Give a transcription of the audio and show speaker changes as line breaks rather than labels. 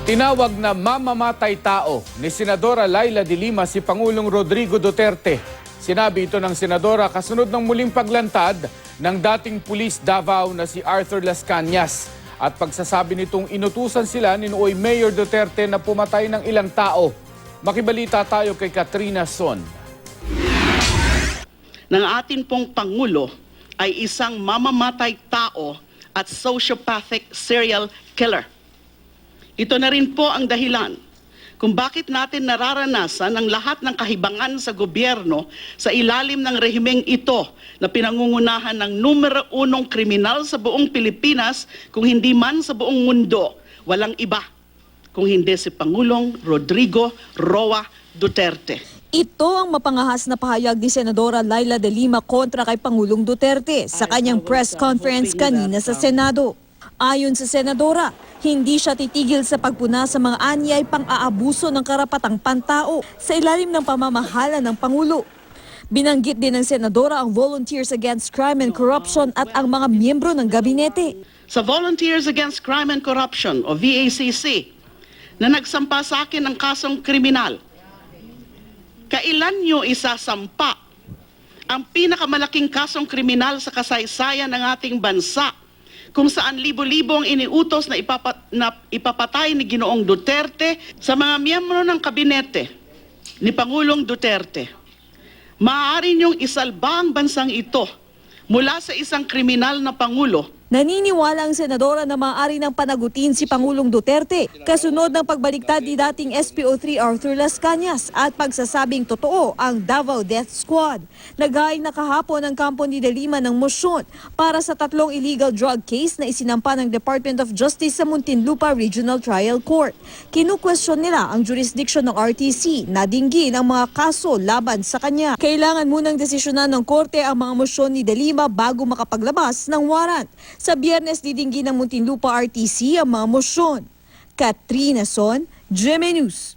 Tinawag na mamamatay tao ni Senadora Laila de Lima si Pangulong Rodrigo Duterte. Sinabi ito ng Senadora kasunod ng muling paglantad ng dating pulis Davao na si Arthur Las Cañas. At pagsasabi nitong inutusan sila ni Noy Mayor Duterte na pumatay ng ilang tao. Makibalita tayo kay Katrina Son.
Ng atin pong Pangulo ay isang mamamatay tao at sociopathic serial killer. Ito na rin po ang dahilan kung bakit natin nararanasan ang lahat ng kahibangan sa gobyerno sa ilalim ng rehimeng ito na pinangungunahan ng numero 1 kriminal sa buong Pilipinas, kung hindi man sa buong mundo. Walang iba kung hindi si Pangulong Rodrigo Roa Duterte.
Ito ang mapangahas na pahayag ni Senadora Laila de Lima kontra kay Pangulong Duterte sa kanyang press conference kanina sa Senado. Ayon sa Senadora, hindi siya titigil sa pagpuna sa mga anyay pang-aabuso ng karapatang pantao sa ilalim ng pamamahala ng Pangulo. Binanggit din ng Senadora ang Volunteers Against Crime and Corruption at ang mga miyembro ng gabinete.
Sa Volunteers Against Crime and Corruption o VACC na nagsampa sa akin ng kasong kriminal, kailan nyo isasampa ang pinakamalaking kasong kriminal sa kasaysayan ng ating bansa, kung saan libo-libo ang iniutos na ipapatay ni Ginoong Duterte sa mga miyembro ng kabinete ni Pangulong Duterte? Maaari niyong isalba ang bansang ito mula sa isang kriminal na Pangulo.
Naniniwala ang Senadora na maaari ng panagutin si Pangulong Duterte kasunod ng pagbaliktad ni dating SPO3 Arthur Las Cañas at pagsasabing totoo ang Davao Death Squad. Naghain na kahapon ang kampo ni de Lima ng mosyon para sa 3 illegal drug case na isinampa ng Department of Justice sa Muntinlupa Regional Trial Court. Kinukwestiyon nila ang jurisdiction ng RTC na dinggin ang mga kaso laban sa kanya. Kailangan munang desisyonan ng korte ang mga mosyon ni de Lima bago makapaglabas ng warrant. Sa Biyernes, didinggin ng Muntinlupa RTC ang mga mosyon. Katrina Son, GMA News.